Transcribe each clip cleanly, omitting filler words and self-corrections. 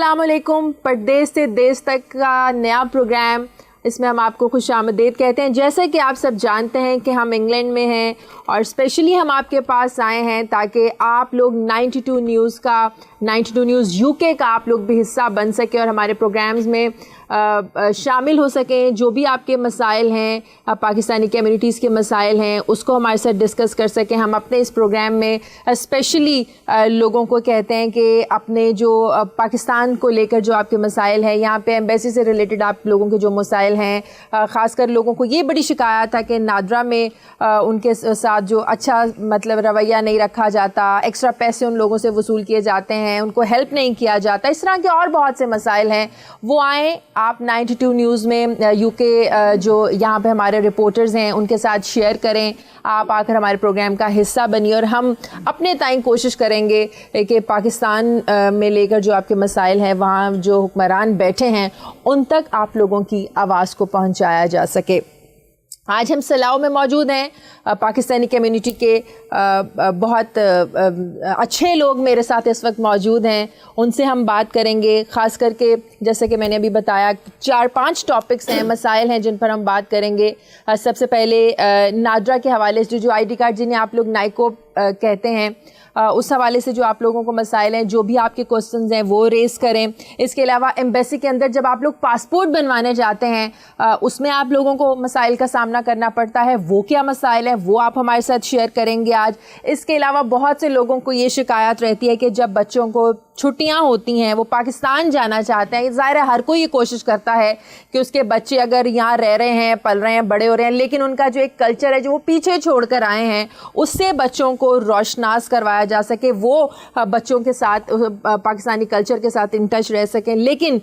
अस्सलाम वालेकुम। परदेश से देश तक का नया प्रोग्राम, इसमें हम आपको खुश आमदीद कहते हैं। जैसे कि आप सब जानते हैं कि हम इंग्लैंड में हैं और स्पेशली हम आपके पास आए हैं ताकि आप लोग 92 न्यूज़ का, 92 न्यूज़ यूके का आप लोग भी हिस्सा बन सके और हमारे प्रोग्राम्स में शामिल हो सकें। जो भी आपके मसाइल हैं, पाकिस्तानी कम्युनिटीज़ के मसाइल हैं, उसको हमारे साथ डिस्कस कर सकें। हम अपने इस प्रोग्राम में स्पेशली लोगों को कहते हैं कि अपने जो पाकिस्तान को लेकर जो आपके मसाइल हैं, यहाँ पे एम्बेसी से रिलेटेड आप लोगों के जो मसाइल हैं, ख़ासकर लोगों को ये बड़ी शिकायत था कि नादरा में उनके साथ जो अच्छा मतलब रवैया नहीं रखा जाता, एक्स्ट्रा पैसे उन लोगों से वसूल किए जाते हैं, उनको हेल्प नहीं किया जाता, इस तरह के और बहुत से मसाइल हैं। वो आएँ आप 92 न्यूज़ में यूके जो यहाँ पे हमारे रिपोर्टर्स हैं उनके साथ शेयर करें। आप आकर हमारे प्रोग्राम का हिस्सा बनिए और हम अपने ताईं कोशिश करेंगे कि पाकिस्तान में लेकर जो आपके मसाइल हैं, वहाँ जो हुक्मरान बैठे हैं उन तक आप लोगों की आवाज़ को पहुँचाया जा सके। आज हम सलाओ में मौजूद हैं। पाकिस्तानी कम्युनिटी के बहुत अच्छे लोग मेरे साथ इस वक्त मौजूद हैं, उनसे हम बात करेंगे। ख़ास करके जैसे कि मैंने अभी बताया 4-5 टॉपिक्स हैं, मसाइल हैं जिन पर हम बात करेंगे। सबसे पहले नादरा के हवाले से जो ID कार्ड जिन्हें आप लोग नाइको कहते हैं, उस हवाले से जो आप लोगों को मसाइल हैं, जो भी आपके क्वेश्चंस हैं वो रेज़ करें। इसके अलावा एम्बेसी के अंदर जब आप लोग पासपोर्ट बनवाने जाते हैं उसमें आप लोगों को मसाइल का सामना करना पड़ता है, वो क्या मसाइल हैं वो आप हमारे साथ शेयर करेंगे आज। इसके अलावा बहुत से लोगों को ये शिकायत रहती है कि जब बच्चों को छुट्टियां होती हैं वो पाकिस्तान जाना चाहते हैं। ज़ाहिर है हर कोई ये कोशिश करता है कि उसके बच्चे अगर यहाँ रह रहे हैं, पल रहे हैं, बड़े हो रहे हैं, लेकिन उनका जो एक कल्चर है जो वो पीछे छोड़ कर आए हैं उससे बच्चों को रोशनास करवाया जा सके, वो बच्चों के साथ पाकिस्तानी कल्चर के साथ इन टच रह सकें। लेकिन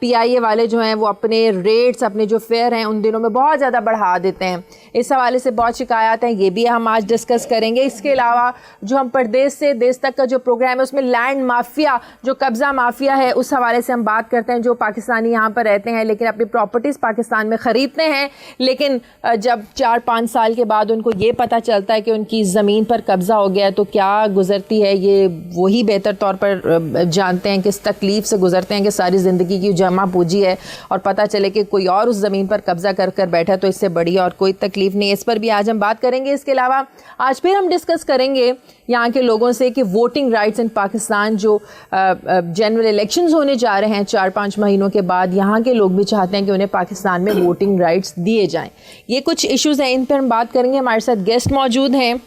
PIA वाले जो हैं वो अपने रेट्स, अपने जो फेयर हैं उन दिनों में बहुत ज़्यादा बढ़ा देते हैं। इस हवाले से बहुत शिकायत हैं, ये भी हम आज डिस्कस करेंगे। इसके अलावा जो हम परदेश से देश तक का जो प्रोग्राम है उसमें लैंड माफिया, जो कब्ज़ा माफिया है, उस हवाले से हम बात करते हैं। जो पाकिस्तानी यहाँ पर रहते हैं लेकिन अपनी प्रॉपर्टीज़ पाकिस्तान में ख़रीदते हैं, लेकिन जब 4-5 साल के बाद उनको ये पता चलता है कि उनकी ज़मीन पर कब्ज़ा हो गया तो क्या गुज़रती है ये वही बेहतर तौर पर जानते हैं, किस तकलीफ़ से गुज़रते हैं कि सारी ज़िंदगी की जमा पूंजी है और पता चले कि कोई और उस ज़मीन पर कब्ज़ा कर बैठा तो इससे बड़ी और कोई तकलीफ़ नहीं। इस पर भी आज हम बात करेंगे। इसके अलावा आज फिर हम डिस्कस करेंगे यहाँ के लोगों से कि वोटिंग राइट्स इन पाकिस्तान, जो जनरल इलेक्शंस होने जा रहे हैं 4-5 महीनों के बाद, यहाँ के लोग भी चाहते हैं कि उन्हें पाकिस्तान में वोटिंग राइट्स दिए जाएं। ये कुछ इश्यूज़ हैं, इन पर हम बात करेंगे। हमारे साथ गेस्ट मौजूद हैं।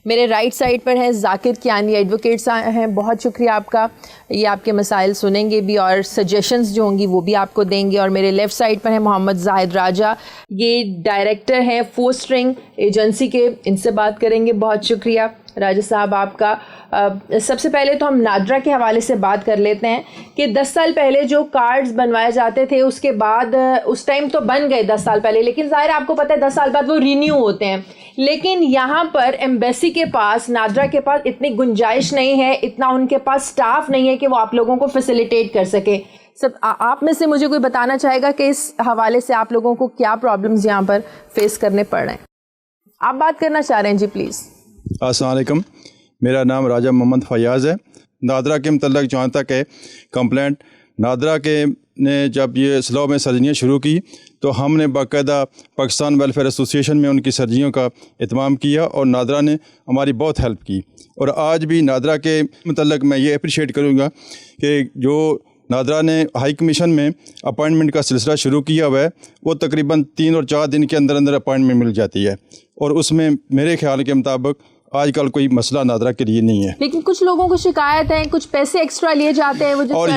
मेरे राइट साइड पर हैं ज़ाकिर कियानी, एडवोकेट्स हैं, बहुत शुक्रिया आपका। ये आपके मसाइल सुनेंगे भी और सजेशंस जो होंगी वो भी आपको देंगे। और मेरे लेफ़्ट साइड पर हैं मोहम्मद जाहिद राजा, ये डायरेक्टर हैं फोस्टरिंग एजेंसी के, इनसे बात करेंगे। बहुत शुक्रिया राजा साहब आपका। सबसे पहले तो हम नादरा के हवाले से बात कर लेते हैं कि 10 साल पहले जो कार्ड्स बनवाए जाते थे उसके बाद उस टाइम तो बन गए 10 साल पहले, लेकिन ज़ाहिर आपको पता है 10 साल बाद वो रीन्यू होते हैं। लेकिन यहाँ पर एम्बेसी के पास, नादरा के पास इतनी गुंजाइश नहीं है, इतना उनके पास स्टाफ नहीं है कि वो आप लोगों को फैसिलिटेट कर सके। सब आप में से मुझे कोई बताना चाहेगा कि इस हवाले से आप लोगों को क्या प्रॉब्लम्स यहाँ पर फेस करने पड़ रहे हैं? आप बात करना चाह रहे हैं जी, प्लीज़। अस्सलाम वालेकुम, मेरा नाम राजा मोहम्मद फयाज़ है। नादरा के मतलब जहाँ तक है कंप्लेंट, नादरा के ने जब ये स्लॉ में सर्जरियाँ शुरू की तो हमने बाकायदा पाकिस्तान वेलफेयर एसोसिएशन में उनकी सर्जरियों का एहतमाम किया और नादरा ने हमारी बहुत हेल्प की। और आज भी नादरा के मतलब मैं ये अप्रिशिएट करूँगा कि जो नादरा ने हाई कमीशन में अपॉइंटमेंट का सिलसिला शुरू किया हुआ है, वो तकरीबन 3 और 4 दिन के अंदर अंदर अपॉइंटमेंट मिल जाती है और उसमें मेरे ख्याल के मुताबिक आजकल कोई मसला नादरा के लिए नहीं है। लेकिन कुछ लोगों को शिकायत है कुछ पैसे एक्स्ट्रा लिए जाते हैं और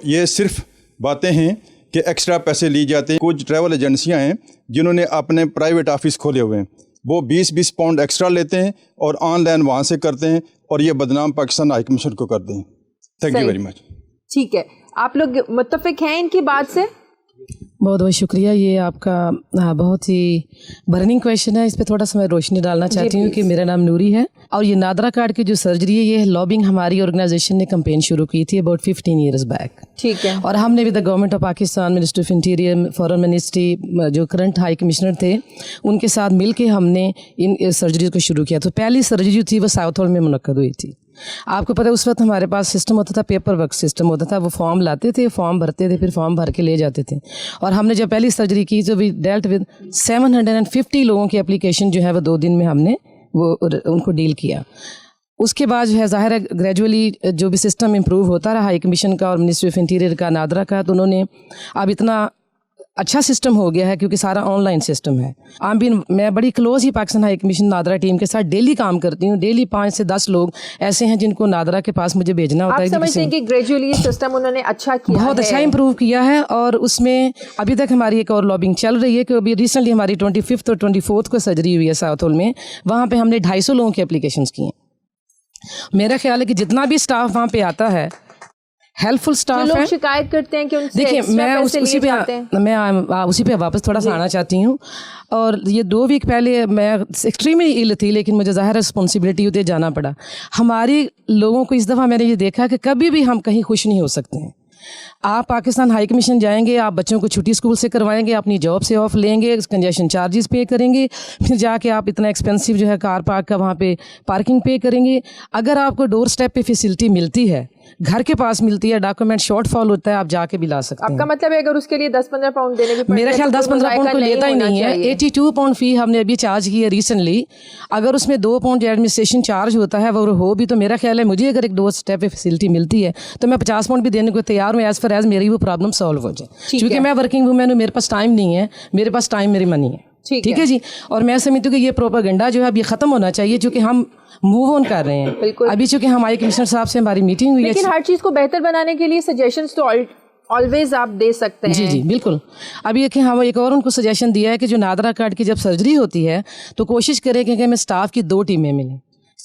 ये सिर्फ बातें हैं कि एक्स्ट्रा पैसे लिए जाते हैं। कुछ ट्रैवल एजेंसियां हैं जिन्होंने अपने प्राइवेट ऑफिस खोले हुए हैं, वो 20-20 पाउंड एक्स्ट्रा लेते हैं और ऑनलाइन वहाँ से करते हैं और ये बदनाम पाकिस्तान हाई कमीशन को करते हैं। Thank you very much. ठीक है, आप लोग मुत्तफिक हैं इनकी बात से? बहुत बहुत शुक्रिया। ये आपका बहुत ही बर्निंग क्वेश्चन है, इस पे थोड़ा सा मैं रोशनी डालना चाहती हूँ कि मेरा नाम नूरी है और ये नादरा कार्ड की जो सर्जरी है ये लॉबिंग हमारी ऑर्गेनाइजेशन ने कैंपेन शुरू की थी अबाउट 15 ईयर्स बैक। ठीक है। और हमने with the government of Pakistan, minister of interior, foreign ministry, जो करंट हाई कमिश्नर थे उनके साथ मिल के हमने इन सर्जरीज को शुरू किया। तो पहली सर्जरी जो थी वो साउथ हॉल में मुनक्कद हुई थी آپ کو پتہ ہے اس وقت ہمارے پاس سسٹم ہوتا تھا, پیپر ورک سسٹم ہوتا تھا. وہ فارم لاتے تھے, فارم بھرتے تھے, پھر فارم بھر کے لے جاتے تھے. اور ہم نے جب پہلی سرجری کی تو وی ڈیلٹ ود 750 لوگوں کی اپلیکیشن جو ہے وہ 2 دن میں ہم نے وہ ان کو ڈیل کیا. اس کے بعد جو ہے ظاہر ہے گریجولی جو بھی سسٹم امپروو ہوتا رہا ہائی کمیشن کا اور منسٹری آف انٹیریئر کا, نادرا کا, تو انہوں نے اب اتنا اچھا سسٹم ہو گیا ہے کیونکہ سارا آن لائن سسٹم ہے. میں بڑی کلوز ہی Pakistan high commission NADRA team کے ساتھ ڈیلی کام کرتی ہوں. ڈیلی 5 سے 10 لوگ ایسے ہیں جن کو نادرا کے پاس مجھے بھیجنا ہوتا ہے. آپ سمجھتے ہیں کہ گریجولی سسٹم انہوں نے اچھا کیا, بہت اچھا امپروو کیا ہے, اور اس میں ابھی تک ہماری ایک اور لابنگ چل رہی ہے کہ ابھی ریسنٹلی ہماری 25 اور 24 کو سرجری ہوئی ہے ساؤتھ ہول میں. وہاں پہ ہم نے 250 لوگوں کی اپلیکیشنس کی ہیں. میرا خیال ہے کہ جتنا بھی اسٹاف وہاں پہ آتا ہے ہیلپ فل اسٹاف ہے. شکایت کرتے ہیں کہ ان سے دیکھیں میں اسی پہ واپس تھوڑا سا آنا چاہتی ہوں. اور یہ 2 ویک پہلے میں ایکسٹریملی ایل تھی, لیکن مجھے ظاہر رسپانسبلٹی ہوتی ہے, جانا پڑا. ہماری لوگوں کو اس دفعہ میں نے یہ دیکھا کہ کبھی بھی ہم کہیں خوش نہیں ہو سکتے ہیں. آپ پاکستان ہائی کمیشن جائیں گے, آپ بچوں کو چھٹی اسکول سے کروائیں گے, اپنی جاب سے آف لیں گے, کنجیشن چارجز پے کریں گے, پھر جا کے آپ اتنا ایکسپینسو جو ہے کار پارک کا وہاں پہ پارکنگ پے کریں گے. اگر آپ کو ڈور اسٹیپ پہ فیسلٹی ملتی ہے, گھر کے پاس ملتی ہے, ڈاکومنٹ شارٹ فال ہوتا ہے, آپ جا کے بھی لا سکتے ہیں. آپ کا مطلب ہے اگر اس کے لیے 10-15 پاؤنڈ دینے بھی میرا خیال 10-15 پاؤنڈ کو لیتا ہی نہیں ہے. 82 پاؤنڈ فی ہم نے ابھی چارج کی ہے ریسنٹلی. اگر اس میں 2 پاؤنڈ جو ایڈمنسٹریشن چارج ہوتا ہے وہ ہو بھی, تو میرا خیال ہے مجھے اگر ایک ڈور اسٹیپ پہ فیسلٹی ملتی ہے تو میں 50 پاؤنڈ بھی دینے کو تیار ہوں, ایز فار ایز میری وہ پرابلم سالو ہو جائے. کیونکہ میں ورکنگ وومن ہوں, میرے پاس ٹائم نہیں ہے, میرے پاس ٹائم میری منی ہے. ٹھیک ہے جی. اور میں سمجھتی ہوں کہ یہ پروپیگنڈا جو ہے اب یہ ختم ہونا چاہیے, چونکہ ہم موو آن کر رہے ہیں. ابھی چونکہ ہمارے کمشنر صاحب سے ہماری میٹنگ ہوئی ہے, لیکن ہر چیز کو بہتر بنانے کے لیے سجیشنز تو آلویز آپ دے سکتے ہیں. جی جی بالکل. ابھی ہم ایک اور ان کو سجیشن دیا ہے کہ جو نادرا کارڈ کی جب سرجری ہوتی ہے تو کوشش کریں کہ ہمیں اسٹاف کی 2 ٹیمیں ملیں,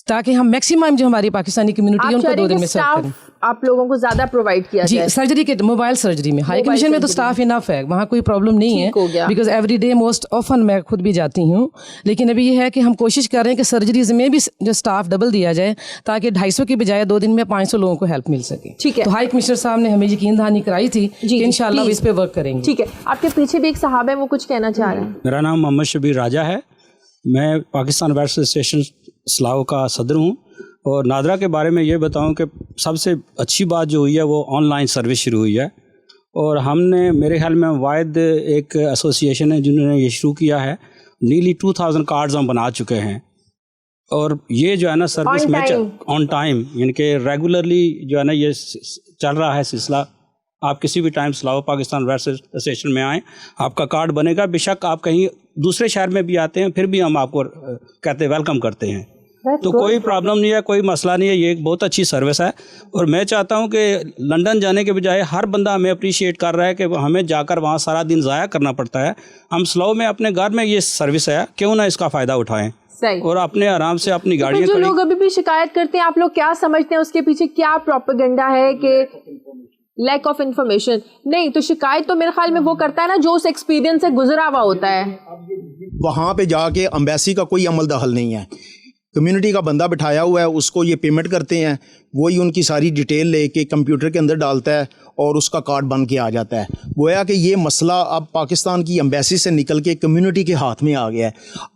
تاکہ ہم میکسیمم جو ہماری پاکستانی کمیونٹی ہے ان کو 2 دن میں سرو کریں. آپ لوگوں کو زیادہ پرووائڈ کیا جی سرجری کے موبائل سرجری میں. ہائی کمیشن میں تو اسٹاف انف ہے, وہاں کوئی پرابلم نہیں ہے, because every day most often میں خود بھی جاتی ہوں. لیکن ابھی یہ ہے کہ ہم کوشش کر رہے ہیں کہ سرجریز میں بھی جو اسٹاف ڈبل دیا جائے, تاکہ 250 کی بجائے 2 دن میں 500 لوگوں کو ہیلپ مل سکے. ٹھیک ہے. تو ہائی کمشنر صاحب نے ہمیں یقین دہانی کرائی تھی کہ انشاءاللہ اس پہ ورک کریں گے. ٹھیک ہے. آپ کے پیچھے بھی ایک صاحب ہے, وہ کچھ کہنا چاہ رہے ہیں. میرا نام محمد شبیر راجہ ہے, میں پاکستان بار ایسوسیشن سلاؤ کا صدر ہوں. اور نادرا کے بارے میں یہ بتاؤں کہ سب سے اچھی بات جو ہوئی ہے وہ آن لائن سروس شروع ہوئی ہے. اور ہم نے میرے خیال میں واحد ایک ایسوسیشن ہے جنہوں نے یہ شروع کیا ہے. نیرلی 2000 کارڈز ہم بنا چکے ہیں. اور یہ جو ہے نا سروس میں آن ٹائم, یعنی کہ ریگولرلی جو ہے نا یہ چل رہا ہے سلسلہ. آپ کسی بھی ٹائم سلاؤ پاکستان ویئر ایسوسیشن میں آئیں, آپ کا کارڈ بنے گا. بے شک آپ کہیں دوسرے شہر میں بھی آتے ہیں, پھر بھی ہم آپ کو کہتے ہیں ویلکم کرتے ہیں. تو کوئی پرابلم نہیں ہے, کوئی مسئلہ نہیں ہے. یہ ایک بہت اچھی سروس ہے. اور میں چاہتا ہوں کہ لنڈن جانے کے بجائے ہر بندہ ہمیں اپریشیٹ کر رہا ہے کہ ہمیں جا کر وہاں سارا دن ضائع کرنا پڑتا ہے. ہم سلاؤ میں اپنے گھر میں یہ سروس ہے, کیوں نہ اس کا فائدہ اٹھائیں اور اپنے آرام سے اپنی گاڑیاں. جو لوگ ابھی بھی شکایت کرتے ہیں, آپ لوگ کیا سمجھتے ہیں اس کے پیچھے کیا پروپیگنڈا ہے کہ لیک آف انفارمیشن؟ نہیں تو شکایت تو میرے خیال میں وہ کرتا ہے نا جو اس ایکسپیرینس سے گزرا ہوا ہوتا ہے. وہاں پہ جا کے امبیسی کا کوئی عمل دخل نہیں ہے. کمیونٹی کا بندہ بٹھایا ہوا ہے, اس کو یہ پیمنٹ کرتے ہیں, وہی ان کی ساری ڈیٹیل لے کے کمپیوٹر کے اندر ڈالتا ہے اور اس کا کارڈ بن کے آ جاتا ہے. گویا کہ یہ مسئلہ اب پاکستان کی امبیسی سے نکل کے کمیونٹی کے ہاتھ میں آ گیا ہے.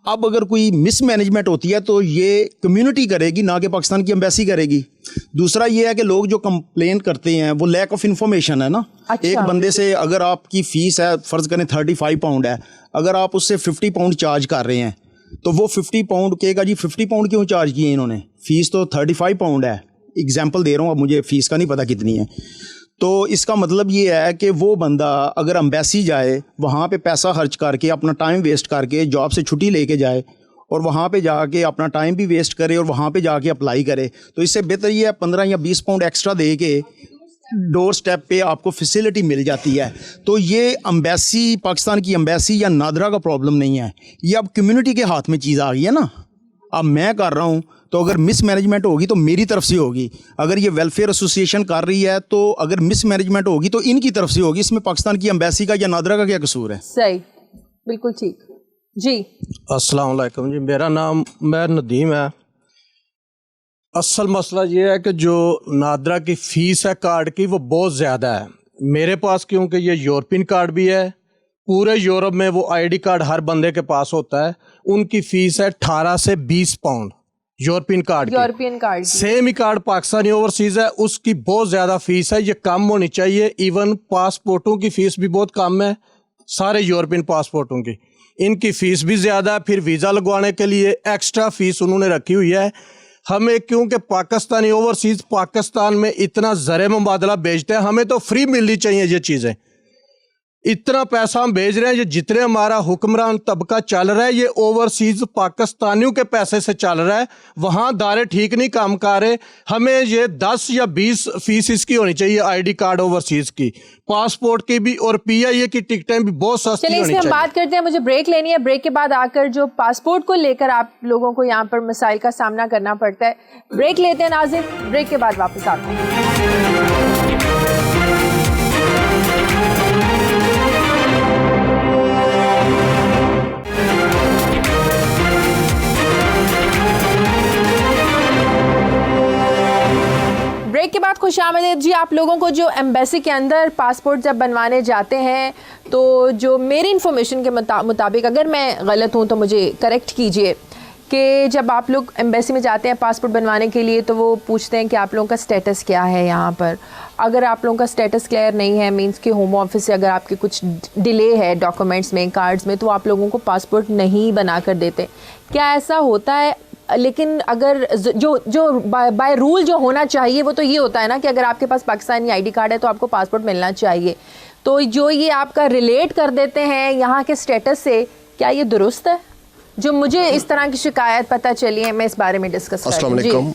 اب اگر کوئی مس مینجمنٹ ہوتی ہے تو یہ کمیونٹی کرے گی, نہ کہ پاکستان کی امبیسی کرے گی. دوسرا یہ ہے کہ لوگ جو کمپلین کرتے ہیں وہ لیک آف انفارمیشن ہے نا. ایک بندے سے اگر آپ کی فیس ہے, فرض کریں 35 پاؤنڈ ہے, اگر آپ اس سے 50 پاؤنڈ چارج کر رہے ہیں تو وہ 50 پاؤنڈ کہے گا جی 50 پاؤنڈ کیوں چارج کیے انہوں نے, فیس تو 35 پاؤنڈ ہے. ایگزامپل دے رہا ہوں, اب مجھے فیس کا نہیں پتہ کتنی ہے. تو اس کا مطلب یہ ہے کہ وہ بندہ اگر امبیسی جائے, وہاں پہ پیسہ خرچ کر کے, اپنا ٹائم ویسٹ کر کے, جاب سے چھٹی لے کے جائے اور وہاں پہ جا کے اپنا ٹائم بھی ویسٹ کرے اور وہاں پہ جا کے اپلائی کرے, تو اس سے بہتر یہ ہے 15 یا 20 پاؤنڈ ایکسٹرا دے کے ڈور سٹیپ پہ آپ کو فیسلٹی مل جاتی ہے. تو یہ امبیسی, پاکستان کی امبیسی یا نادرا کا پرابلم نہیں ہے, یہ اب کمیونٹی کے ہاتھ میں چیز آ گئی ہے نا. اب میں کر رہا ہوں تو اگر مس مینجمنٹ ہوگی تو میری طرف سے ہوگی, اگر یہ ویلفیئر ایسوسیشن کر رہی ہے تو اگر مس مینجمنٹ ہوگی تو ان کی طرف سے ہوگی. اس میں پاکستان کی امبیسی کا یا نادرا کا کیا قصور ہے؟ صحیح, بالکل ٹھیک. جی السلام علیکم جی, میرا نام میر ندیم ہے. اصل مسئلہ یہ ہے کہ جو نادرا کی فیس ہے کارڈ کی وہ بہت زیادہ ہے. میرے پاس کیونکہ یہ یورپین کارڈ بھی ہے, پورے یورپ میں وہ آئی ڈی کارڈ ہر بندے کے پاس ہوتا ہے, ان کی فیس ہے 18 سے 20 پاؤنڈ. यूरोपियन कार्ड की। यूरोपियन कार्ड सेम ही कार्ड पाकिस्तानी ओवरसीज है, उसकी बहुत ज़्यादा फीस है, ये कम होनी चाहिए। इवन पासपोर्टों की फ़ीस भी बहुत कम है, सारे यूरोपियन पासपोर्टों की, इनकी फ़ीस भी ज़्यादा है। फिर वीज़ा लगवाने के लिए एक्स्ट्रा फ़ीस उन्होंने रखी हुई है। हमें क्योंकि पाकिस्तानी ओवरसीज पाकिस्तान में इतना ज़र मुबादला भेजते हैं, हमें तो फ्री मिलनी चाहिए ये चीज़ें। इतना पैसा हम भेज रहे हैं, ये जितने हमारा हुक्मरान तबका चल रहा है ये ओवरसीज पाकिस्तानियों के पैसे से चल रहा है। वहाँ दारे ठीक नहीं काम कर रहे। हमें ये 10 या 20 फीस इसकी होनी चाहिए, आईडी कार्ड ओवरसीज की, पासपोर्ट की भी, और PIA की टिकटें भी बहुत सस्ती चलिए होनी इसमें हम चाहिए। बात करते हैं, मुझे ब्रेक लेनी है। ब्रेक के बाद आकर जो पासपोर्ट को लेकर आप लोगों को यहाँ पर मसाइल का सामना करना पड़ता है, ब्रेक लेते हैं नाज़रीन, ब्रेक के बाद वापस आते हैं। ब्रेक के बाद खुशामदीद जी। आप लोगों को जो एम्बेसी के अंदर पासपोर्ट जब बनवाने जाते हैं, तो जो मेरी इन्फॉर्मेशन के मुताबिक, अगर मैं गलत हूँ तो मुझे करेक्ट कीजिए, कि जब आप लोग एम्बेसी में जाते हैं पासपोर्ट बनवाने के लिए तो वो पूछते हैं कि आप लोगों का स्टेटस क्या है यहाँ पर। अगर आप लोगों का स्टेटस क्लियर नहीं है, मींस कि होम ऑफिस से अगर आपके कुछ डिले है डॉक्यूमेंट्स में, कार्ड्स में, तो आप लोगों को पासपोर्ट नहीं बना कर देते। क्या ऐसा होता है? लेकिन अगर जो बाय रूल जो होना चाहिए वो तो ये होता है ना कि अगर आपके पास पाकिस्तानी आईडी कार्ड है तो आपको पासपोर्ट मिलना चाहिए। तो जो ये आपका रिलेट कर देते हैं यहाँ के स्टेटस से, क्या ये दुरुस्त है? जो मुझे इस तरह की शिकायत पता चली है, मैं इस बारे में डिस्कस कर अस्सलाम वालेकुम।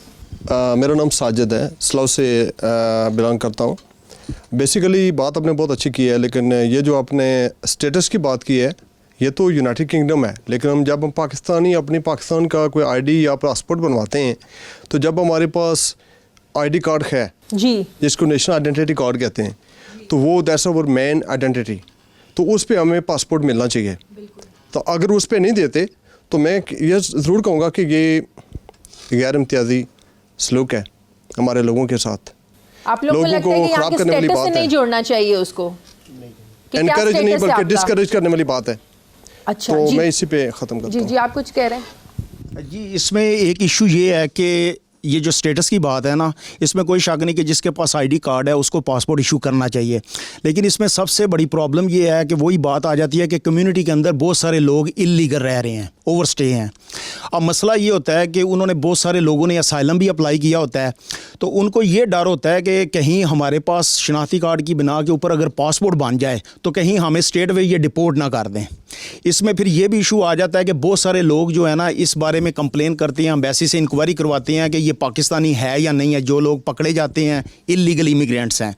मेरा नाम साजिद है, स्लाव से बिलोंग करता हूँ। बेसिकली बात आपने बहुत अच्छी की है, लेकिन ये जो आपने स्टेटस की बात की है ये तो यूनाइटेड किंगडम है, लेकिन जब हम अपनी पाकिस्तान का कोई आईडी या पासपोर्ट बनवाते हैं तो जब हमारे पास आईडी कार्ड है जी, जिसको नेशनल आइडेंटिटी कार्ड कहते हैं, तो वो दैट्स आवर मेन आइडेंटिटी, तो उस पर हमें पासपोर्ट मिलना चाहिए। तो अगर उस पर नहीं देते तो मैं ये ज़रूर कहूँगा कि ये गैर इम्तियाजी सलूक है हमारे लोगों के साथ। आप लोगों को लगता है कि यहाँ के स्टेटस से नहीं जोड़ना चाहिए उसको, एनकरेज नहीं बल्कि डिस्करेज करने वाली बात है। अच्छा तो जी, मैं इसी पे ख़त्म करता हूँ। जी आप कुछ कह रहे हैं? जी, इसमें एक इशू ये है कि ये जो स्टेटस की बात है ना, इसमें कोई शक नहीं कि जिसके पास आईडी कार्ड है उसको पासपोर्ट इशू करना चाहिए। लेकिन इसमें सबसे बड़ी प्रॉब्लम ये है कि वही बात आ जाती है कि कम्युनिटी के अंदर बहुत सारे लोग इल्लीगल रह रहे हैं, ओवरस्टे हैं। अब मसला ये होता है कि उन्होंने बहुत सारे लोगों ने असाइलम भी अप्लाई किया होता है, तो उनको ये डर होता है कि कहीं हमारे पास शनाख्ती कार्ड की बिना के ऊपर अगर पासपोर्ट बन जाए तो कहीं हमें स्टेट वे ये डिपोर्ट ना कर दें। इसमें फिर ये भी इशू आ जाता है कि बहुत सारे लोग जो है ना इस बारे में कंप्लेन करते हैं, एम्बेसी से इंक्वायरी करवाते हैं कि ये पाकिस्तानी है या नहीं है। जो लोग पकड़े जाते हैं इलीगल इमिग्रेंट्स हैं,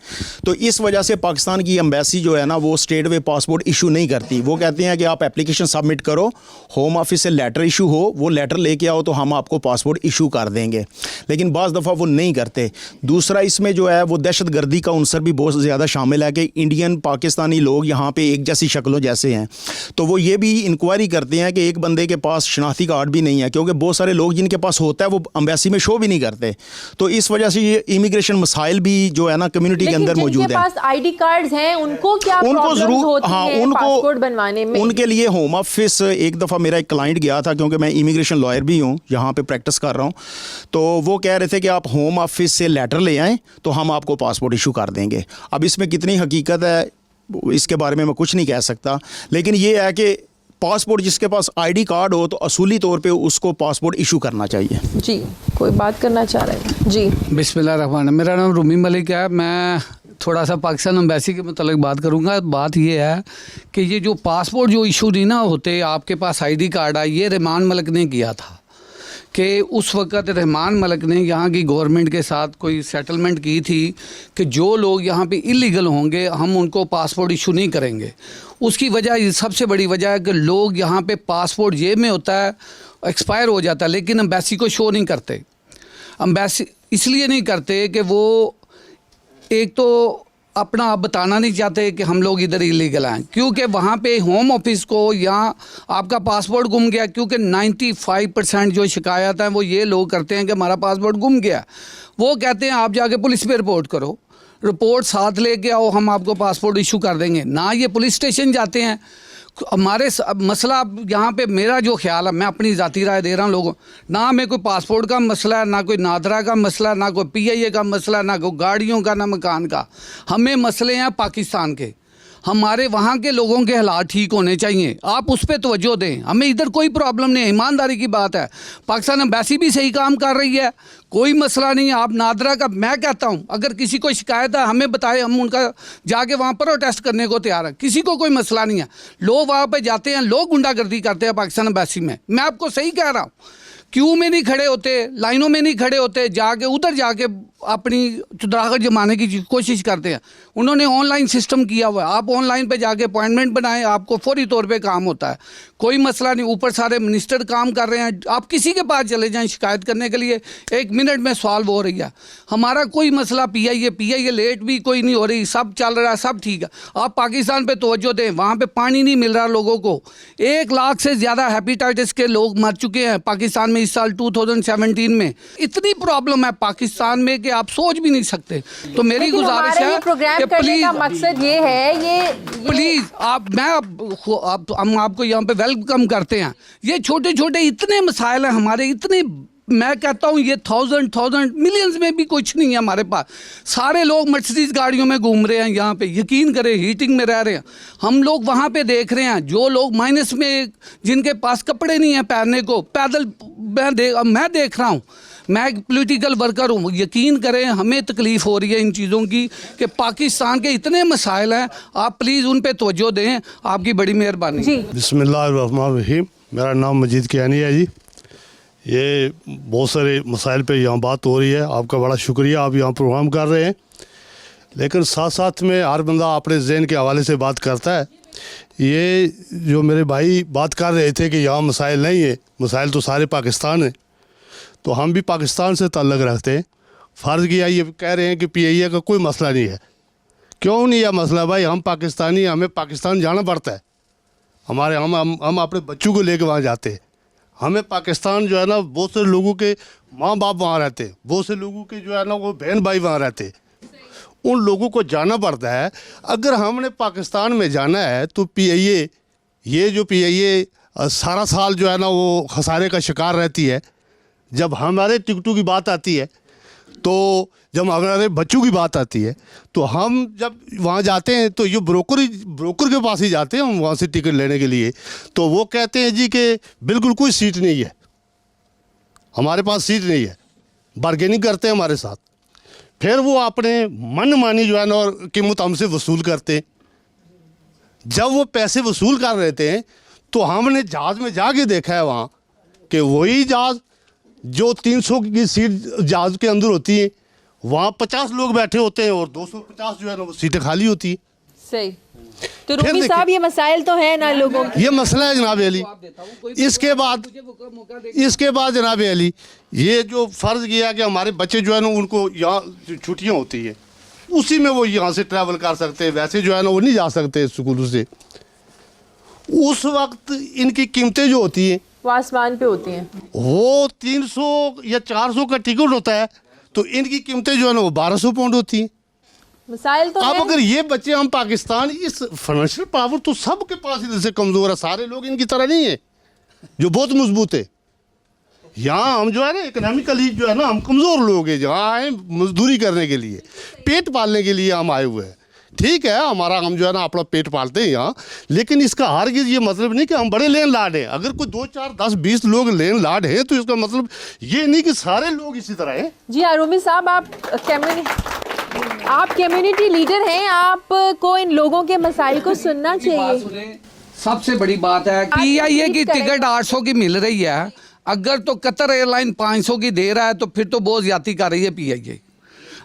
तो इस वजह से पाकिस्तान की एम्बेसी जो है ना वो स्टेट वे पासपोर्ट इशू नहीं करती। वो कहते हैं कि आप एप्लीकेशन सबमिट करो, होम ऑफिस से लेटर इशू हो, वो लेटर लेके आओ तो हम आपको पासपोर्ट इशू कर देंगे। लेकिन बाज़ दफ़ा वो नहीं करते। दूसरा इसमें जो है वो दहशत गर्दी का उनसर भी बहुत ज़्यादा शामिल है कि इंडियन पाकिस्तानी लोग यहाँ पे एक जैसी शक्लों जैसे हैं, तो वो ये भी इंक्वायरी करते हैं कि एक बंदे के पास शनाख्ती कार्ड भी नहीं है, क्योंकि बहुत सारे लोग जिनके पास होता है वो एम्बेसी में शो भी नहीं करते। तो इस वजह से ये इमिग्रेशन मसाइल भी जो है ना कम्युनिटी के अंदर मौजूद है। जिनके पास आईडी कार्ड्स हैं उनको क्या उनको जरूर उनको पासपोर्ट बनवाने में? उनके लिए होम ऑफिस, एक दफ़ा मेरा एक क्लाइंट गया था, क्योंकि मैं इमिग्रेशन लॉयर भी हूँ, यहाँ पे प्रैक्टिस कर रहा हूँ, तो वो कह रहे थे कि आप होम ऑफिस से लेटर ले आएँ तो हम आपको पासपोर्ट इशू कर देंगे। अब इसमें कितनी हकीकत है इसके बारे में मैं कुछ नहीं कह सकता, लेकिन ये है कि पासपोर्ट जिसके पास आईडी कार्ड हो तो असूली तौर पे उसको पासपोर्ट इशू करना चाहिए। जी, कोई बात करना चाह रहे हैं? जी, बिस्मिल्लाहिर्रहमान, मेरा नाम रूमी मलिक है। मैं थोड़ा सा पाकिस्तान एम्बेसी के मतलब बात करूंगा। बात ये है कि ये जो पासपोर्ट जो इशू नहीं ना होते, आपके पास आईडी कार्ड है, ये रहमान मलिक ने किया था कि उस वक़्त रहमान मलिक ने यहाँ की गवर्नमेंट के साथ कोई सेटलमेंट की थी कि जो लोग यहाँ पे इलीगल होंगे हम उनको पासपोर्ट इशू नहीं करेंगे। उसकी वजह, सबसे बड़ी वजह है कि लोग यहाँ पे पासपोर्ट जेब में होता है, एक्सपायर हो जाता है, लेकिन एम्बेसी को शो नहीं करते। एम्बेसी इसलिए नहीं करते कि वो एक तो अपना आप बताना नहीं चाहते कि हम लोग इधर इलीगल हैं, क्योंकि वहाँ पे होम ऑफिस को या आपका पासपोर्ट गुम गया, क्योंकि 95% जो शिकायत हैं वो ये लोग करते हैं कि हमारा पासपोर्ट गुम गया। वो कहते हैं आप जाके पुलिस पे रिपोर्ट करो, रिपोर्ट साथ लेके आओ, हम आपको पासपोर्ट इशू कर देंगे। ना ये पुलिस स्टेशन जाते हैं, हमारे मसला यहाँ पे मेरा जो ख्याल है, मैं अपनी ज़ाती राय दे रहा हूँ लोगों, ना हमें कोई पासपोर्ट का मसला है, ना कोई नादरा का मसला है, ना कोई PIA का मसला है, ना कोई गाड़ियों का, ना मकान का। हमें मसले हैं पाकिस्तान के। हमारे वहाँ के लोगों के हालात ठीक होने चाहिए, आप उस पर तवज्जो दें। हमें इधर कोई प्रॉब्लम नहीं है, ईमानदारी की बात है। पाकिस्तान एम्बेसी भी सही काम कर रही है, कोई मसला नहीं है। आप नादरा का, मैं कहता हूँ अगर किसी को शिकायत है हमें बताए, हम उनका जाके वहाँ पर प्रोटेस्ट करने को तैयार है, किसी को कोई मसला नहीं है। लोग वहाँ पर जाते हैं, लोग गुंडागर्दी करते हैं पाकिस्तान एम्बेसी में, मैं आपको सही कह रहा हूँ। क्यू में नहीं खड़े होते, लाइनों में नहीं खड़े होते, जाके उधर जाके अपनी चुदराहट जमाने की कोशिश करते हैं। उन्होंने ऑनलाइन सिस्टम किया हुआ है, आप ऑनलाइन पे जाके अपॉइंटमेंट बनाएं, आपको फौरी तौर पे काम होता है, कोई मसला नहीं। ऊपर सारे मिनिस्टर काम कर रहे हैं, आप किसी के पास चले जाएं शिकायत करने के लिए, 1 मिनट में सॉल्व हो रही है। हमारा कोई मसला PIA लेट भी कोई नहीं हो रही, सब चल रहा है, सब ठीक है। आप पाकिस्तान पे तवज्जो दें, वहाँ पे पानी नहीं मिल रहा लोगों को। 1 लाख से ज़्यादा हेपेटाइटिस के लोग मर चुके हैं पाकिस्तान में इस साल 2017 में। इतनी प्रॉब्लम है पाकिस्तान में कि आप सोच भी नहीं सकते। तो मेरी गुजारिश है कि प्लीज़, मकसद ये है, ये प्लीज़ हम आपको यहाँ पे वेलकम करते हैं। ये छोटे छोटे इतने मसाइल हैं हमारे, इतने, मैं कहता हूँ ये थाउजेंड मिलियंस में भी कुछ नहीं है हमारे पास। सारे लोग मर्सिडीज गाड़ियों में घूम रहे हैं यहाँ पे, यकीन करें हीटिंग में रह रहे हैं। हम लोग वहाँ पे देख रहे हैं जो लोग माइनस में, जिनके पास कपड़े नहीं हैं पहनने को, पैदल मैं देख रहा हूँ। मैं एक पॉलिटिकल वर्कर हूँ, यकीन करें हमें तकलीफ़ हो रही है इन चीज़ों की कि पाकिस्तान के इतने मसाइल हैं, आप प्लीज़ उन पे तवज्जो दें, आपकी बड़ी मेहरबानी। जी बिस्मिल्लाहिर्रहमानिर्रहीम। मेरा नाम मजीद कियानी है जी। ये बहुत सारे मसाइल पे यहाँ बात हो रही है, आपका बड़ा शुक्रिया, आप यहाँ प्रोग्राम कर रहे हैं। लेकिन साथ साथ में हर बंदा अपने ज़हन के हवाले से बात करता है। ये जो मेरे भाई बात कर रहे थे कि यहाँ मसाइल नहीं है, मसाइल तो सारे पाकिस्तान है, तो हम भी पाकिस्तान से ताल्लुक़ रखते हैं। फ़र्ज़ किया ये कह रहे हैं कि PIA का कोई मसला नहीं है। क्यों नहीं है मसला भाई? हम पाकिस्तानी, हमें पाकिस्तान जाना पड़ता है। हमारे हम अपने बच्चों को लेकर वहाँ जाते हैं। हमें पाकिस्तान जो है ना, बहुत से लोगों के माँ बाप वहाँ रहते हैं, बहुत से लोगों के जो है ना वो बहन भाई वहाँ रहते हैं, उन लोगों को जाना पड़ता है। अगर हमने पाकिस्तान में जाना है तो PIA, ये जो PIA सारा साल जो है ना वो खसारे का शिकार रहती है। जब हमारे टिकटों की बात आती है, तो जब हमारे बच्चों की बात आती है, तो हम जब वहाँ जाते हैं तो ये ब्रोकर के पास ही जाते हैं हम वहाँ से टिकट लेने के लिए। तो वो कहते हैं जी कि बिल्कुल कोई सीट नहीं है, हमारे पास सीट नहीं है, बार्गेनिंग करते हैं हमारे साथ। फिर वो अपने मन मानी जो है ना और कीमत हमसे वसूल करते हैं। जब वो पैसे वसूल कर रहे थे तो हमने जहाज़ में जाके देखा है वहाँ कि वही जहाज़ जो 300 की सीट जहाज़ के अंदर होती है, वहाँ 50 लोग बैठे होते हैं और 250 जो है ना वो सीटें खाली होती हैं। सही। तो रूमी साहब, ये मसाइल तो है ना लोगों के। ये मसला है जनाब अली। इसके बाद जनाब अली, ये जो फ़र्ज़ किया कि हमारे बच्चे जो है ना उनको यहाँ छुट्टियाँ होती है, उसी में वो यहाँ से ट्रैवल कर सकते हैं, वैसे जो है ना वो नहीं जा सकते स्कूलों से। उस वक्त इनकी कीमतें जो होती हैं वो आसमान पे होती हैं। वो 300 या 400 का टिकट होता है, तो इनकी कीमतें जो है ना वो 1200 पाउंड होती हैं। मसाइल तो अब है। अगर ये बच्चे, हम पाकिस्तान, इस फाइनेंशियल पावर तो सबके पास इधर से कमज़ोर है, सारे लोग इनकी तरह नहीं है जो बहुत मजबूत है। यहाँ हम जो है ना इकोनॉमिकली जो है ना हम कमज़ोर लोग हैं, जहाँ आए मजदूरी करने के लिए, पेट पालने के लिए हम आए हुए हैं। ठीक है, हम जो है ना अपना पेट पालते हैं यहाँ, लेकिन इसका हरगिज़ ये मतलब नहीं कि हम बड़े लेन लाड हैं। अगर कोई 2, 4, 10, 20 लोग लेन लाड हैं तो इसका मतलब ये नहीं कि सारे लोग इसी तरह हैं। जी हाँ रूमी साहब, आप कम्युनिटी लीडर हैं, आपको इन लोगों के मसाइल को सुनना चाहिए। सबसे बड़ी बात है PIA की टिकट 800 की मिल रही है, अगर तो कतर एयरलाइन 500 की दे रहा है तो फिर तो बहुत ज़्यादती कर रही है PIA।